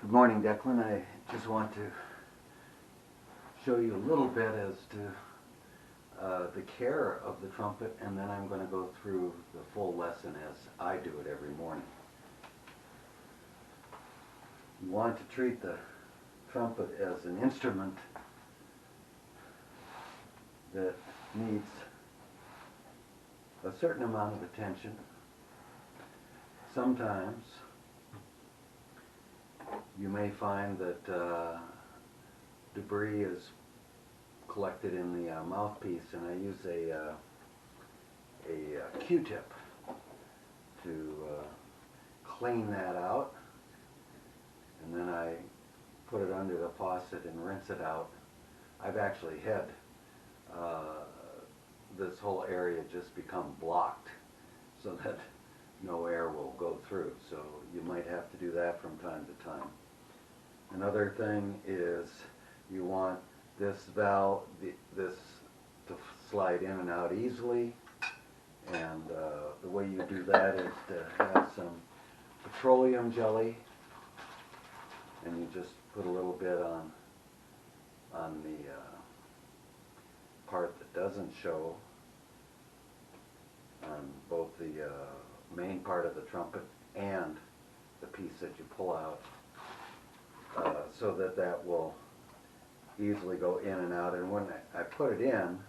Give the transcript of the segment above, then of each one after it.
Good morning, Declan. I just want to show you a little bit as to the care of the trumpet, and then I'm going to go through the full lesson as I do it every morning. You want to treat the trumpet as an instrument that needs a certain amount of attention. Sometimes you may find that debris is collected in the mouthpiece, and I use a Q-tip to clean that out, and then I put it under the faucet and rinse it out. I've actually had this whole area just become blocked so that no air will go through, so you might have to do that from time to time. Another thing is you want this valve, this to slide in and out easily, and the way you do that is to have some petroleum jelly, and you just put a little bit on the part that doesn't show, on both the main part of the trumpet and the piece that you pull out, so that that will easily go in and out. And when I put it in,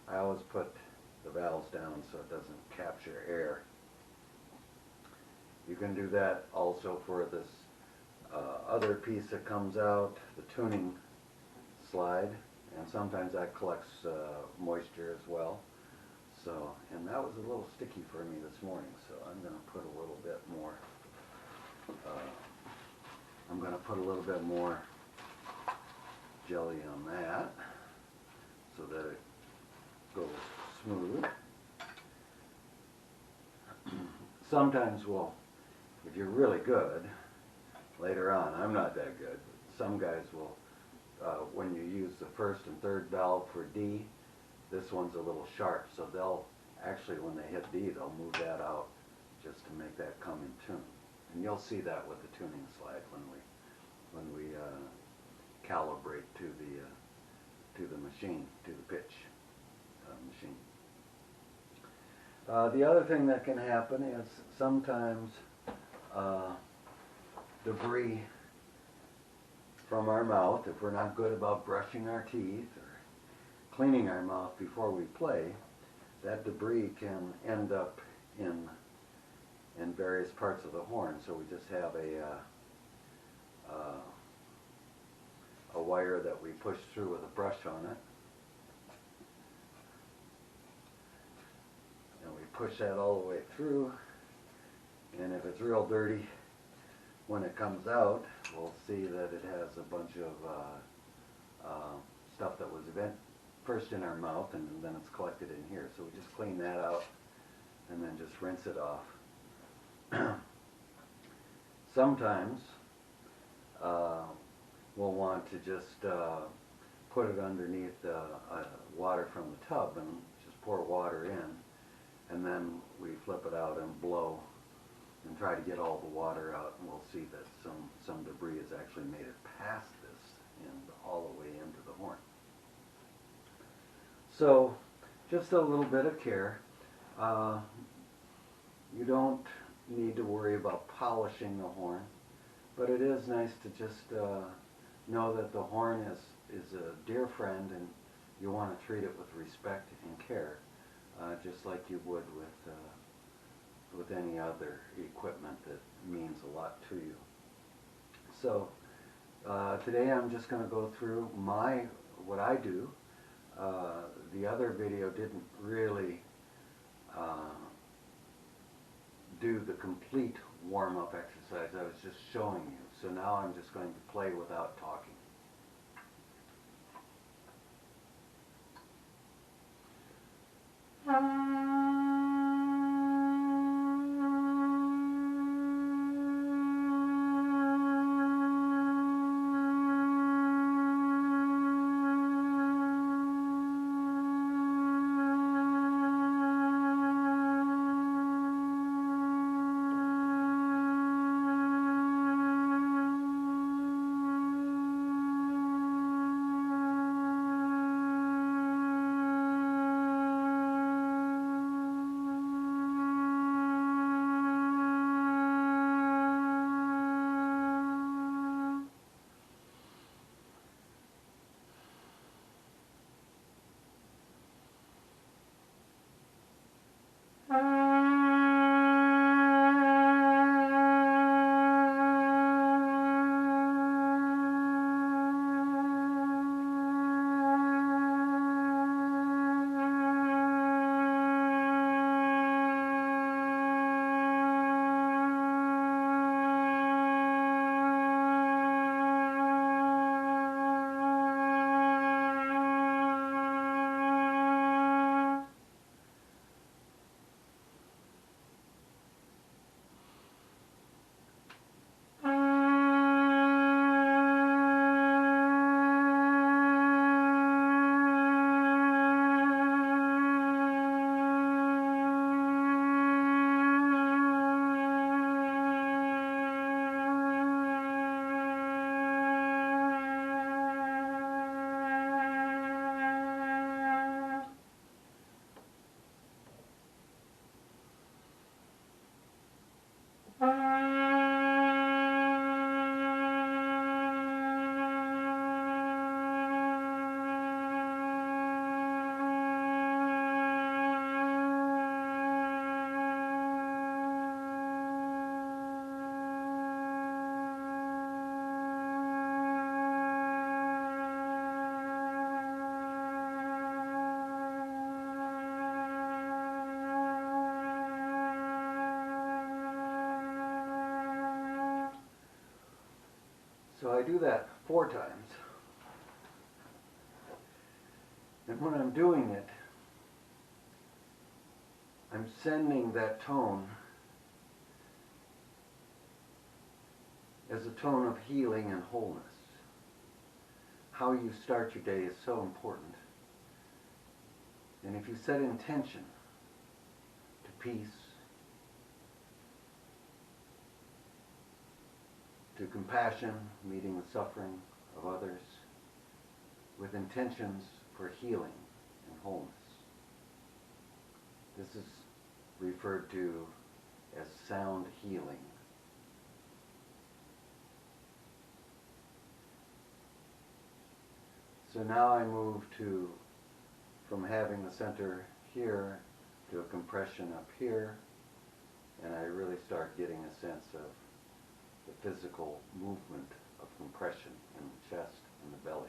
I always put the valves down so it doesn't capture air. You can do that also for this other piece that comes out, the tuning slide, and sometimes that collects moisture as well. So, and that was a little sticky for me this morning, so I'm going to put a little bit more jelly on that so that it goes smooth. Sometimes if you're really good, later on, I'm not that good, but some guys will, when you use the first and third valve for D, this one's a little sharp, so they'll actually, when they hit D, they'll move that out just to make that come in tune. And you'll see that with the tuning slide when we calibrate to the machine, to the pitch machine. The other thing that can happen is sometimes debris from our mouth, if we're not good about brushing our teeth or cleaning our mouth before we play, that debris can end up in various parts of the horn. So we just have a wire that we push through with a brush on it, and we push that all the way through, and if it's real dirty when it comes out, we'll see that it has a bunch of stuff that was first in our mouth, and then it's collected in here. So we just clean that out and then just rinse it off. Sometimes we'll want to just put it underneath water from the tub and just pour water in, and then we flip it out and blow and try to get all the water out, and we'll see that some debris has actually made it past this and all the way into the horn. So just a little bit of care. You don't need to worry about polishing the horn, but it is nice to just know that the horn is a dear friend, and you want to treat it with respect and care, just like you would with any other equipment that means a lot to you. So today I'm just going to go through what I do. The other video didn't really do the complete warm-up exercise. I was just showing you. So now I'm just going to play without talking. So I do that 4 times. And when I'm doing it, I'm sending that tone as a tone of healing and wholeness. How you start your day is so important. And if you set intention to peace, to compassion, meeting the suffering of others, with intentions for healing and wholeness. This is referred to as sound healing. So now I move from having the center here to a compression up here, and I really start getting a sense of the physical movement of compression in the chest and the belly.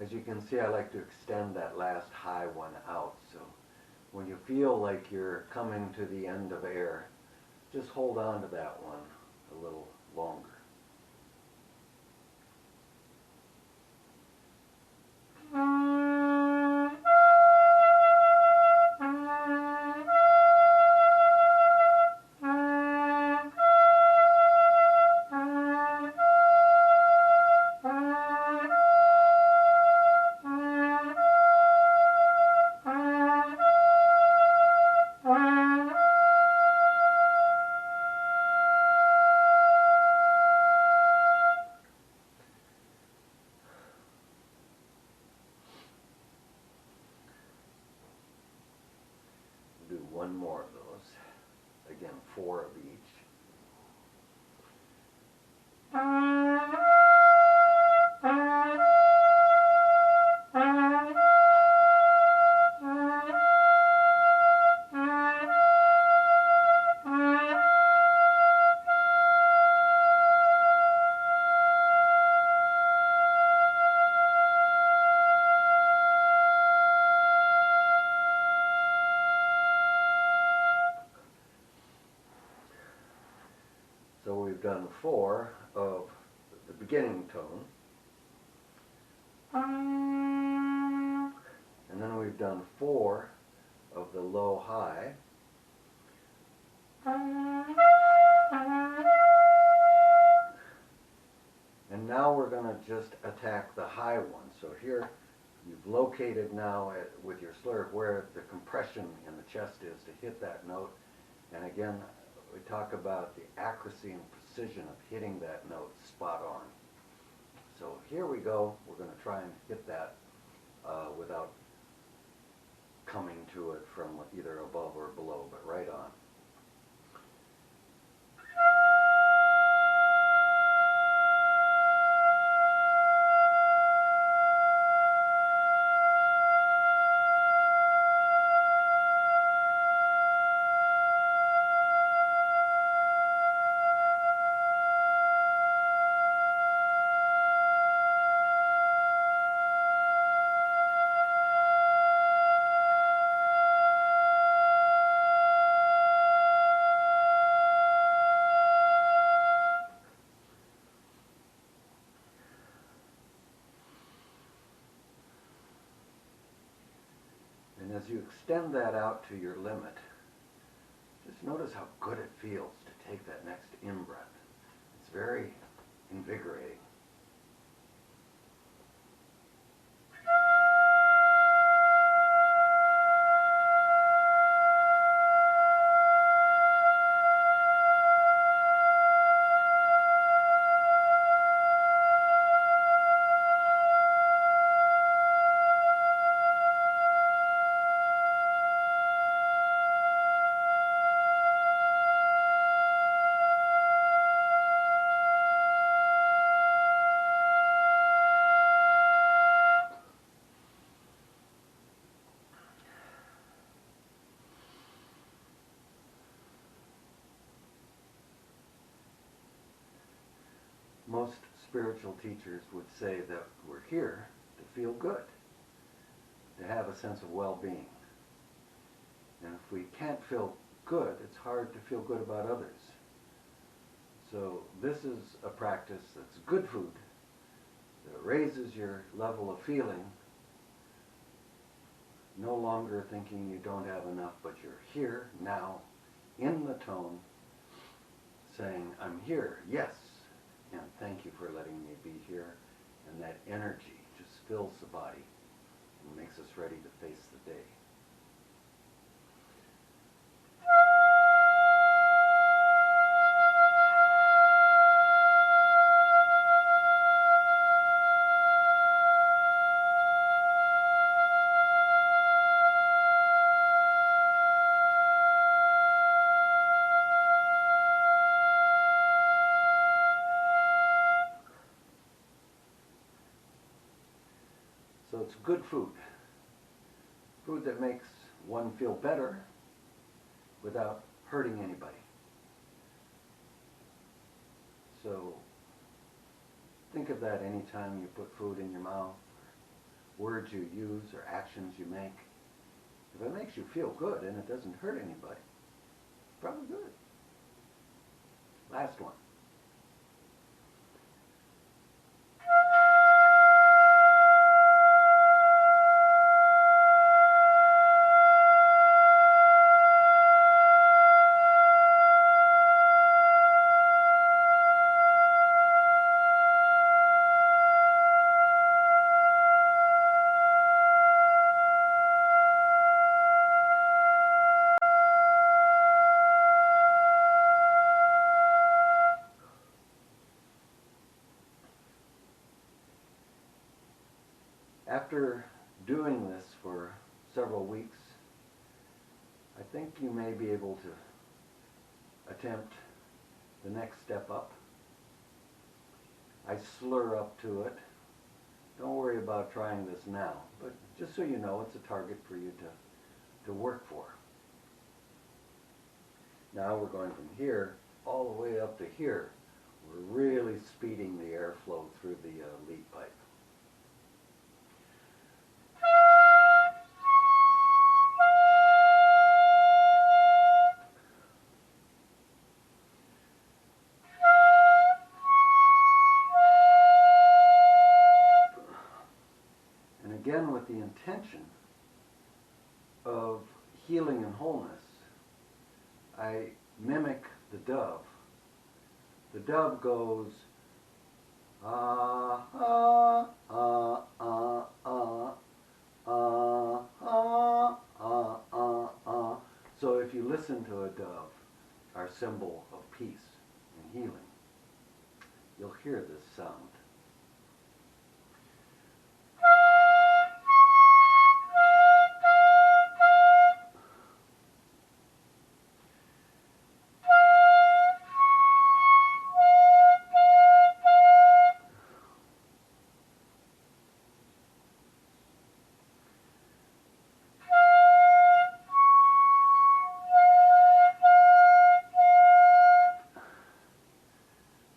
As you can see, I like to extend that last high one out. So when you feel like you're coming to the end of air, just hold on to that one a little longer. Do one more of those. Again, 4 of each. So we've done 4 of the beginning tone. And then we've done 4 of the low high. And now we're going to just attack the high one. So here you've located now with your slur where the compression in the chest is to hit that note. And again, we talk about the accuracy and precision of hitting that note spot on. So here we go. We're going to try and hit that without coming to it from either above or below, but right on. as you extend that out to your limit, just notice how good it feels to take that next in-breath. It's very invigorating. Most spiritual teachers would say that we're here to feel good, to have a sense of well-being. And if we can't feel good, it's hard to feel good about others. So this is a practice that's good food, that raises your level of feeling, no longer thinking you don't have enough, but you're here now, in the tone, saying, I'm here, yes, and thank you for letting me be here. And that energy just fills the body and makes us ready to face the day. So it's good food. Food that makes one feel better without hurting anybody. So think of that anytime you put food in your mouth, or words you use, or actions you make. If it makes you feel good and it doesn't hurt anybody, it's probably good. Last one. After doing this for several weeks, I think you may be able to attempt the next step up. I slur up to it. Don't worry about trying this now, but just so you know, it's a target for you to work for. Now we're going from here all the way up to here. We're really speeding the airflow through the lead pipe. Again, with the intention of healing and wholeness, I mimic the dove. The dove goes, ah, ah, ah, ah, ah, ah, ah, ah, ah, ah. So if you listen to a dove, our symbol of peace and healing, you'll hear this sound.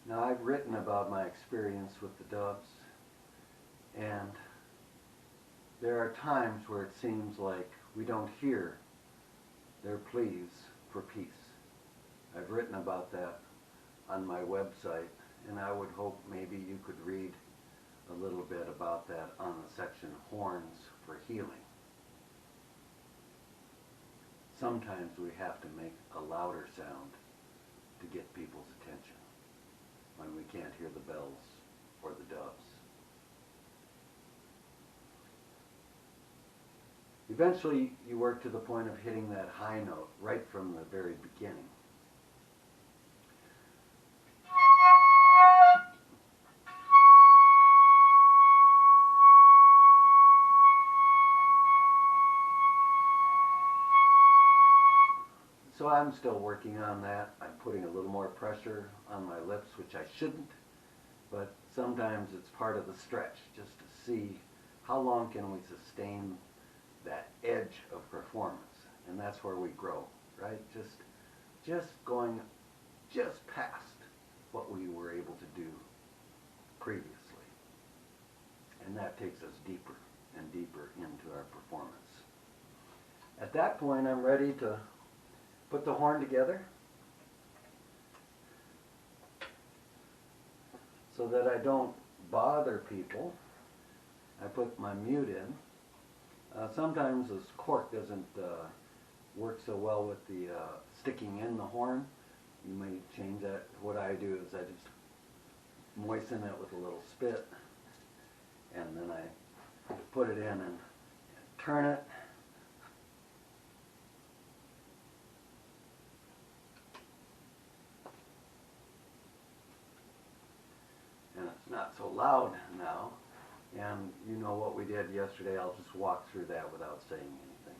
Now, I've written about my experience with the doves, and there are times where it seems like we don't hear their pleas for peace. I've written about that on my website, and I would hope maybe you could read a little bit about that on the section Horns for Healing. sometimes we have to make a louder sound to get people's attention when we can't hear the bells or the doves. Eventually, you work to the point of hitting that high note right from the very beginning. So I'm still working on that. I'm putting a little more pressure on my lips, which I shouldn't, but sometimes it's part of the stretch, just to see how long can we sustain that edge of performance. And that's where we grow, right? Just going just past what we were able to do previously. And that takes us deeper and deeper into our performance. At that point, I'm ready to put the horn together so that I don't bother people. I put my mute in. Sometimes this cork doesn't work so well with the sticking in the horn. You may change that. What I do is I just moisten it with a little spit, and then I put it in and turn it. And it's not so loud now. And you know what we did yesterday. I'll just walk through that without saying anything.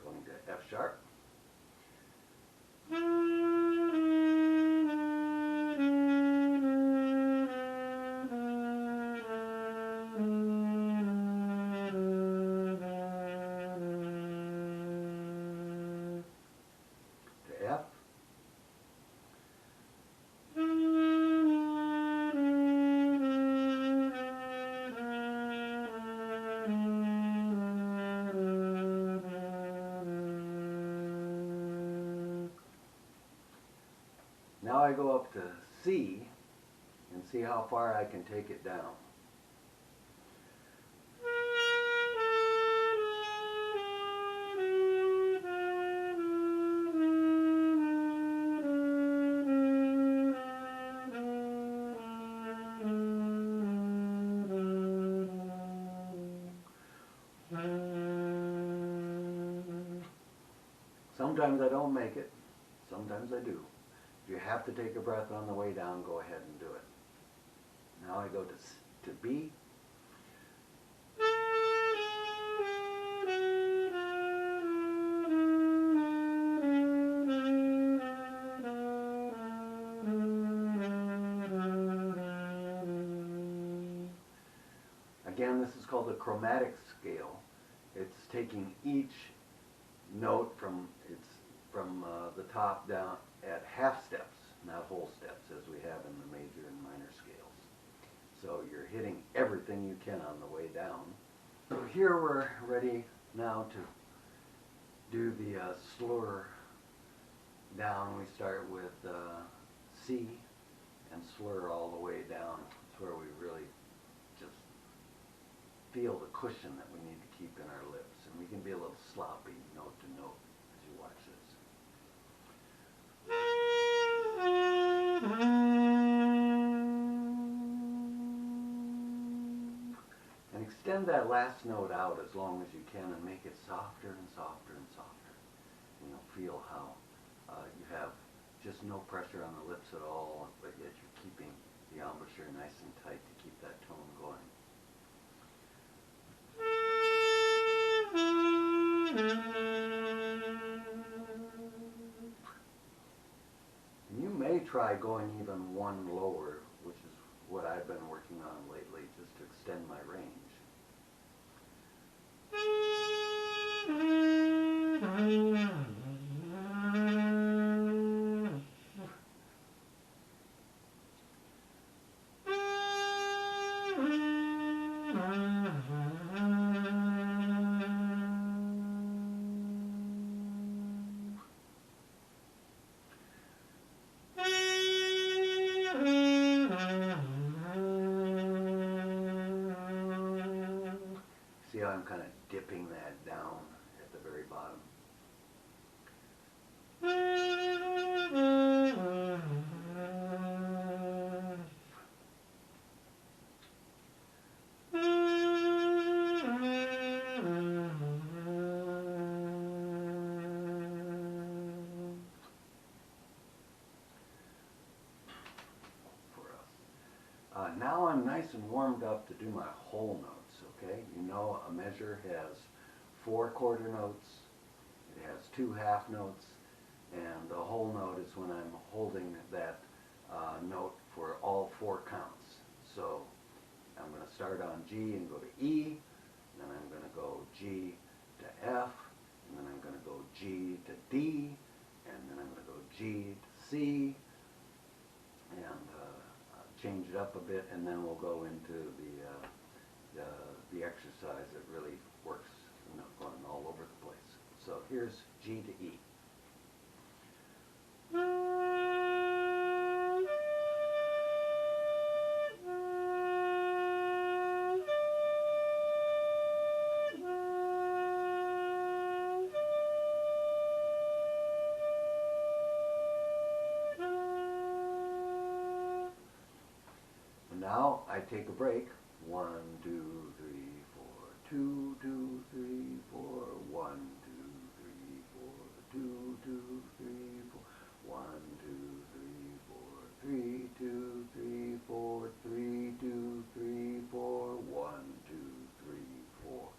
Going to F sharp. F. Now I go up to C and see how far I can take it down. Sometimes I don't make it, sometimes I do. If you have to take a breath on the way down, go ahead and do it. Now I go to B. Again, this is called the chromatic scale. It's taking each note from the top down at half steps, not whole steps, as we have in the major and minor scales. So you're hitting everything you can on the way down. So here we're ready now to do the slur down. We start with C and slur all the way down. It's where we really just feel the cushion that we need to keep in our lips. And we can be a little sloppy note to note as you watch this. And extend that last note out as long as you can and make it softer and softer and softer. And you'll feel how you have just no pressure on the lips at all, but yet you're keeping the embouchure nice and tight to keep that tone going. And you may try going even one lower, which is what I've been working on lately, just to extend my range. kind of dipping that down at the very bottom. Now I'm nice and warmed up to do my whole notes, okay? You know a measure has 4 quarter notes, it has 2 half notes, and the whole note is when I'm holding that note for all 4 counts. So I'm going to start on G and go to E, then I'm going to go G to F, and then I'm going to go G to D, and then I'm going to go G to C, and change it up a bit, and then we'll go into the exercise that really works, you know, going all over the place. So here's G to E. Now I take a break. 1, 2, 3, 4, 2, 2, 3, 4, 1, 2, 3, 4, 2, 2, 3, 4, 1, 2, 3, 4, 3, 2, 3, 4, 3, 2, 3, 4, 1, 2, 3, 4.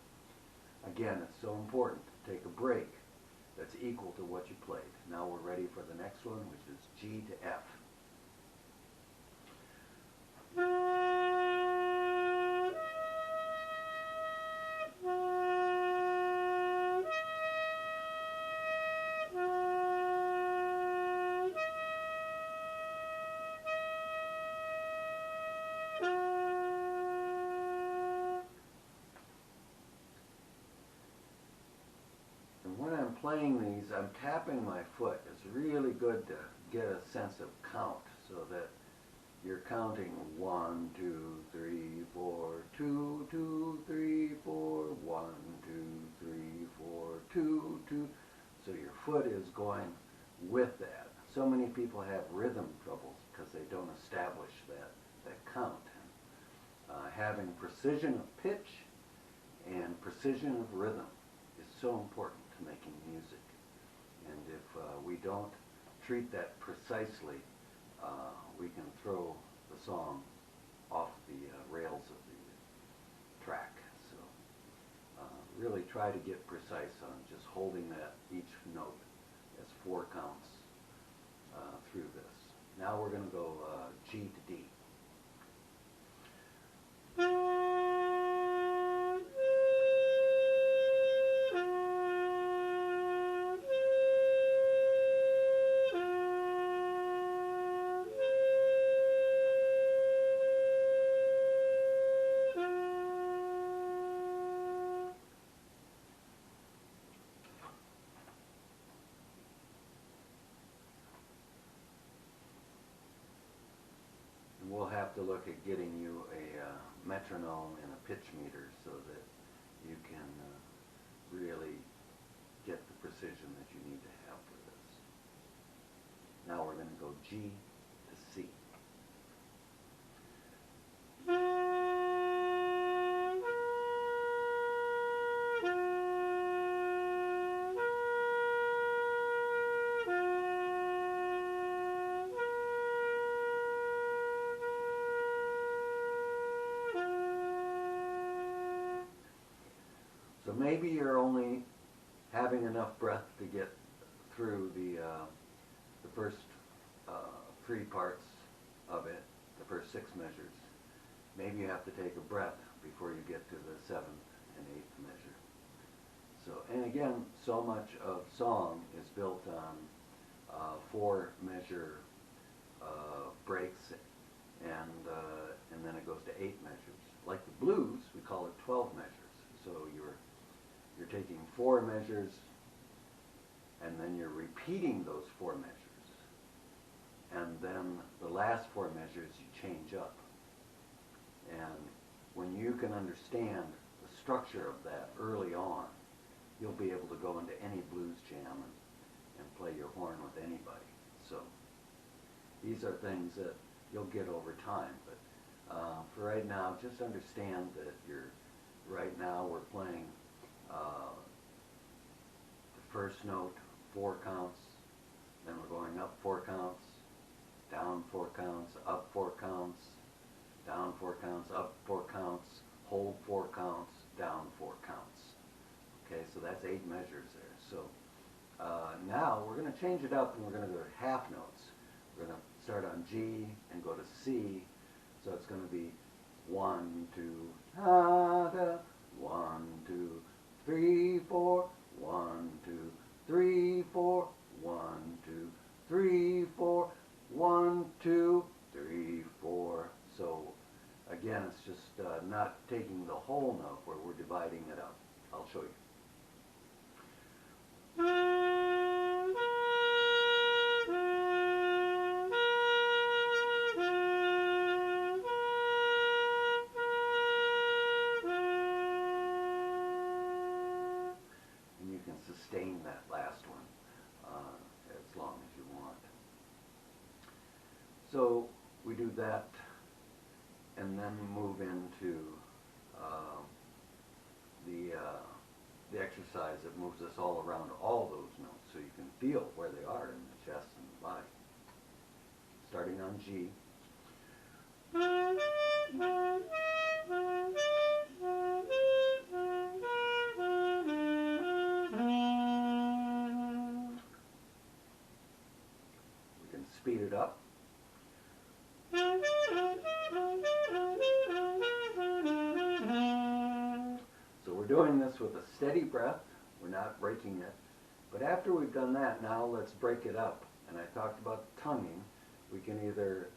Again, it's so important to take a break that's equal to what you played. Now we're ready for the next one, which is G to F. When I'm playing these, I'm tapping my foot. It's really good to get a sense of count so that you're counting 1, 2, 3, 4, 2, 2, 3, 4, 1, 2, 3, 4, 2, 2. So your foot is going with that. So many people have rhythm troubles because they don't establish that count. Having precision of pitch and precision of rhythm is so important to making music. And if we don't treat that precisely, we can throw the song off the rails of the track. So really try to get precise on just holding that each note as 4 counts through this. Now we're going to go G to D. We'll have to look at getting you a metronome and a pitch meter so that you can really get the precision that you need to have for this. Now we're going to go G to C. So maybe you're only having enough breath to get through the first 3 parts of it, the first 6 measures. Maybe you have to take a breath before you get to the 7th and 8th measure. So, and again, so much of song is built on 4 measure breaks, and then it goes to 8 measures. Like the blues, we call it 12 measures. So you're taking 4 measures, and then you're repeating those 4 measures. And then the last 4 measures you change up. And when you can understand the structure of that early on, you'll be able to go into any blues jam and play your horn with anybody. So these are things that you'll get over time. But for right now, just understand that right now we're playing the first note 4 counts, then we're going up 4 counts, down 4 counts, up 4 counts, down 4 counts, up 4 counts, hold 4 counts, down 4 counts. Okay, so that's 8 measures there. So now we're going to change it up and we're going to go to half notes. We're going to start on G and go to C. So it's going to be 1, 2, da, 1, 2, 3, 4, 1, 2, 3, 4, 1, 2, 3, 4, 1, 2, 3, 4. So again, it's just not taking the whole note where we're dividing it up. I'll show you. And you can sustain that last one as long as you want. So we do that and then move into the exercise that moves us all around all those notes so you can feel where they are in the chest and the body. Starting on G. We can speed it up. So we're doing this with a steady breath. We're not breaking it. But after we've done that, now let's break it up. And I talked about tonguing. We can either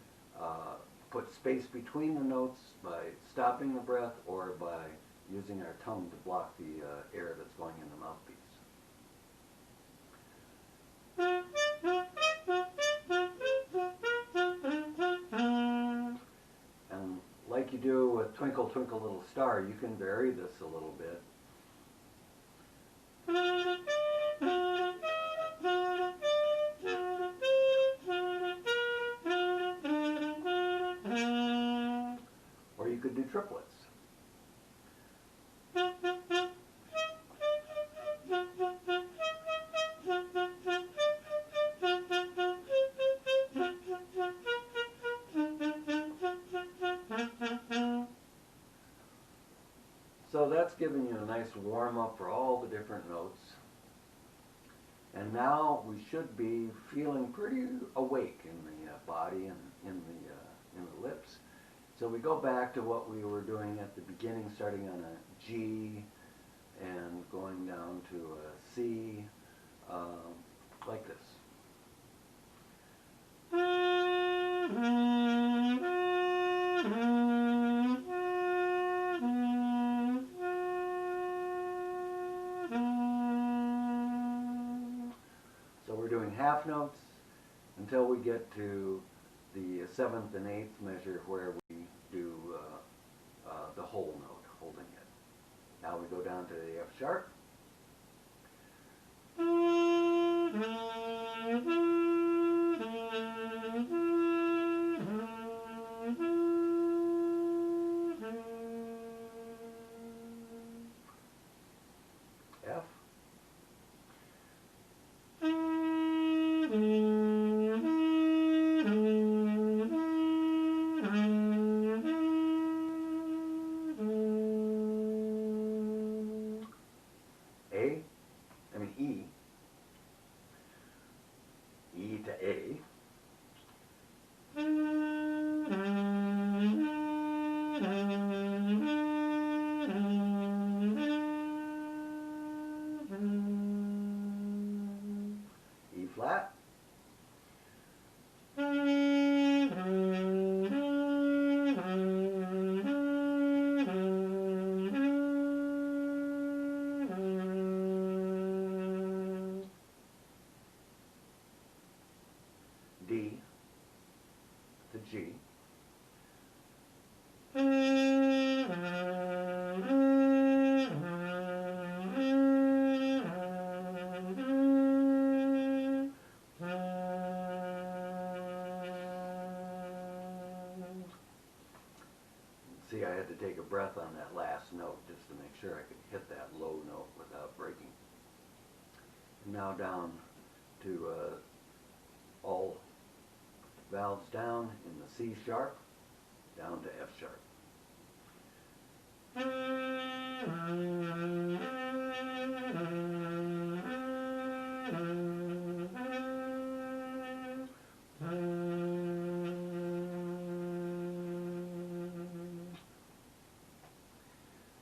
put space between the notes by stopping the breath or by using our tongue to block the air that's going in the mouthpiece. And like you do with Twinkle Twinkle Little Star, you can vary this a little bit. Or you could do triplets. So that's giving you a nice warm-up for all the different notes. And now we should be feeling pretty awake in the body and in the lips. So we go back to what we were doing at the beginning, starting on a G and going down to a C, like this. So we're doing half notes until we get to the 7th and 8th measure where we do the whole note, holding it. Now we go down to the F sharp. F. E. see, I had to take a breath on that last note just to make sure I could hit that low note without breaking. And now down to all valves down in the C sharp, down to F sharp.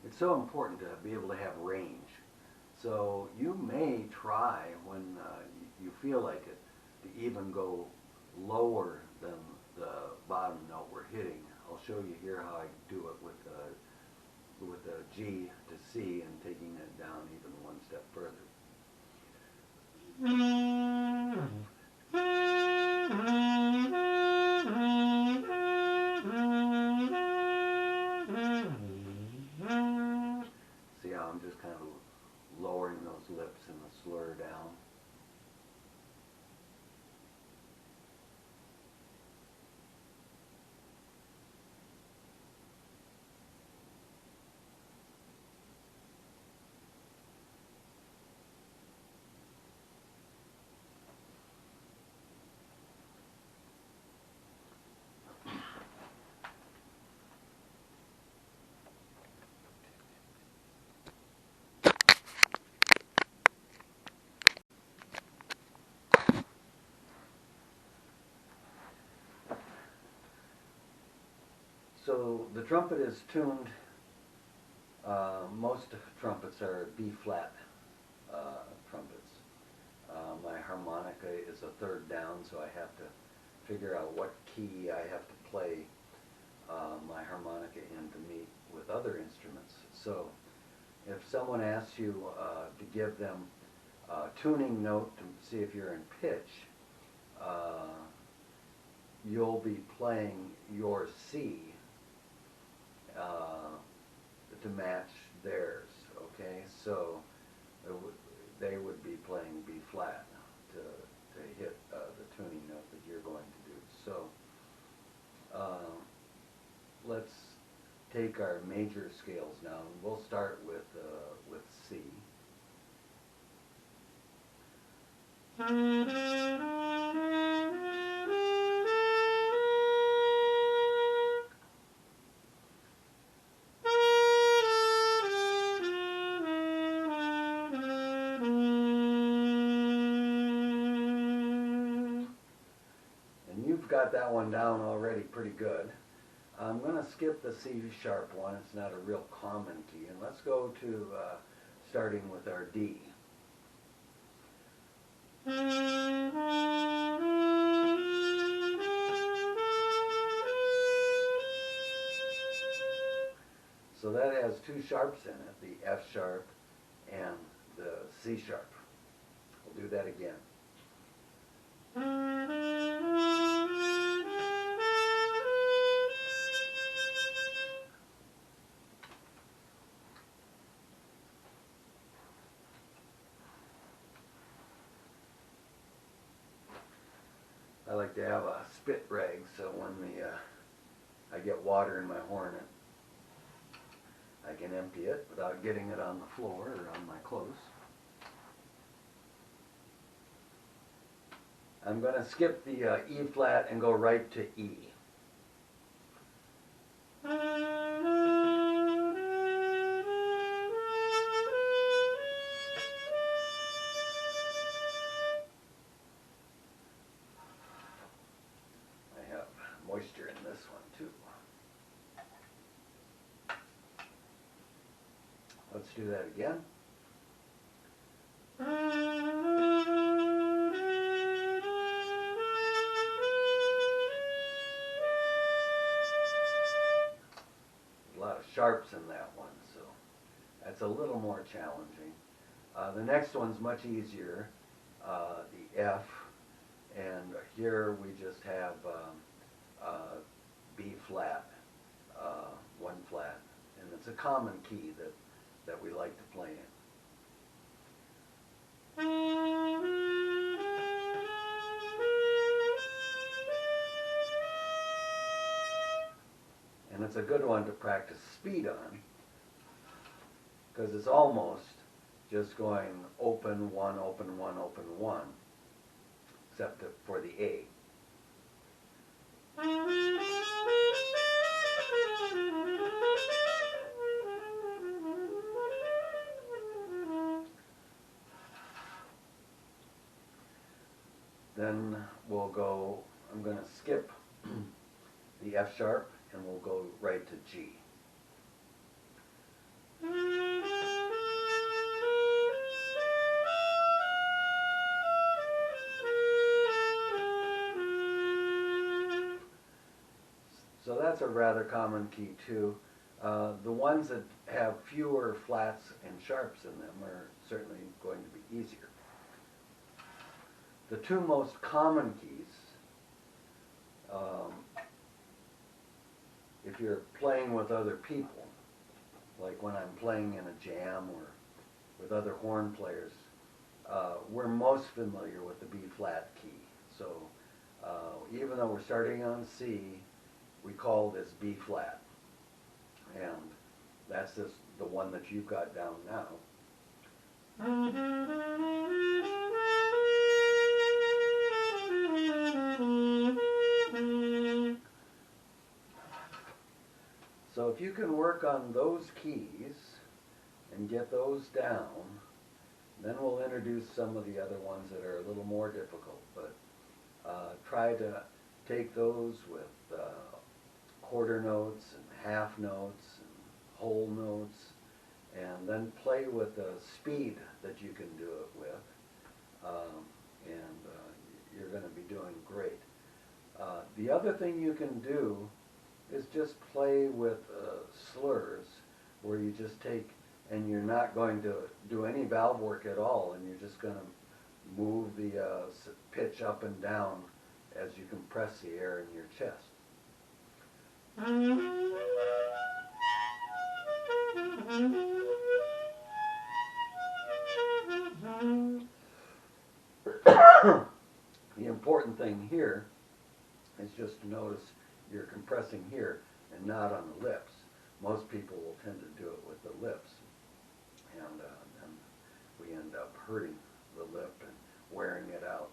It's so important to be able to have range. So you may try when you feel like it to even go lower than the bottom note we're hitting. I'll show you here how I do it with a G to C and taking it down even one step further. See how I'm just kind of lowering those lips and the slur down. So the trumpet is tuned, most trumpets are B-flat trumpets. My harmonica is a third down, so I have to figure out what key I have to play my harmonica in to meet with other instruments. So if someone asks you to give them a tuning note to see if you're in pitch, you'll be playing your C to match theirs, okay? So they would be playing B flat to hit the tuning note that you're going to do. So let's take our major scales now, and we'll start with C. Got that one down already pretty good. I'm going to skip the C sharp one. It's not a real common key. And let's go to starting with our D. So that has two sharps in it, the F sharp and the C sharp. We'll do that again. I like to have a spit rag so when I get water in my hornet, I can empty it without getting it on the floor or on my clothes. I'm going to skip the E flat and go right to E. Moisture in this one too. Let's do that again. A lot of sharps in that one, so that's a little more challenging. The next one's much easier, the F, and here we just have B flat, one flat, and it's a common key that we like to play in. And it's a good one to practice speed on, because it's almost just going open one, open one, open one, except for the A. Then we'll go, I'm going to skip the F sharp and we'll go right to G. So that's a rather common key too. The ones that have fewer flats and sharps in them are certainly going to be easier. The two most common keys, if you're playing with other people, like when I'm playing in a jam or with other horn players, we're most familiar with the B flat key. So even though we're starting on C, we call this B flat. And that's just the one that you've got down now. So if you can work on those keys and get those down, then we'll introduce some of the other ones that are a little more difficult. But try to take those with quarter notes and half notes and whole notes, and then play with the speed that you can do it with, and you're going to be doing great. The other thing you can do is just play with slurs, where you just take, and you're not going to do any valve work at all, and you're just going to move the pitch up and down as you compress the air in your chest. The important thing here is just to notice you're compressing here and not on the lips. Most people will tend to do it with the lips, and then we end up hurting the lip and wearing it out.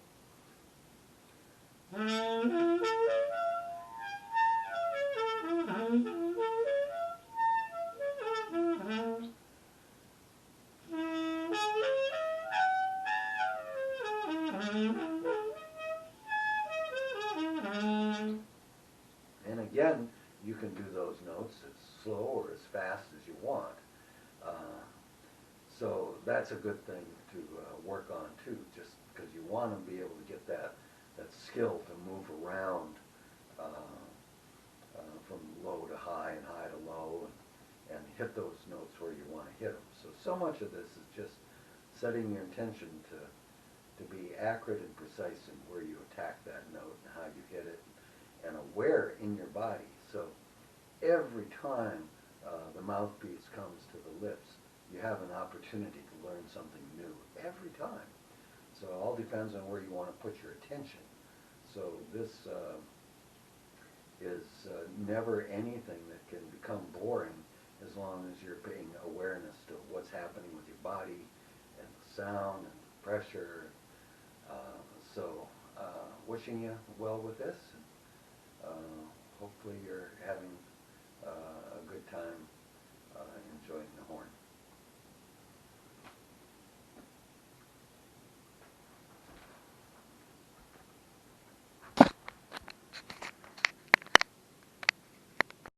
And again, you can do those notes as slow or as fast as you want. So that's a good thing to work on too, just because you want to be able to get that skill to move around from low to high and high to low, and hit those notes where you want to hit them. So much of this is just setting your intention to be accurate and precise in where you attack that note and how you hit it, and aware in your body. So every time the mouthpiece comes to the lips, you have an opportunity to learn something new every time. So it all depends on where you want to put your attention. So this is never anything that can become boring as long as you're paying awareness to what's happening with your body and the sound and the pressure. So wishing you well with this. Hopefully you're having a good time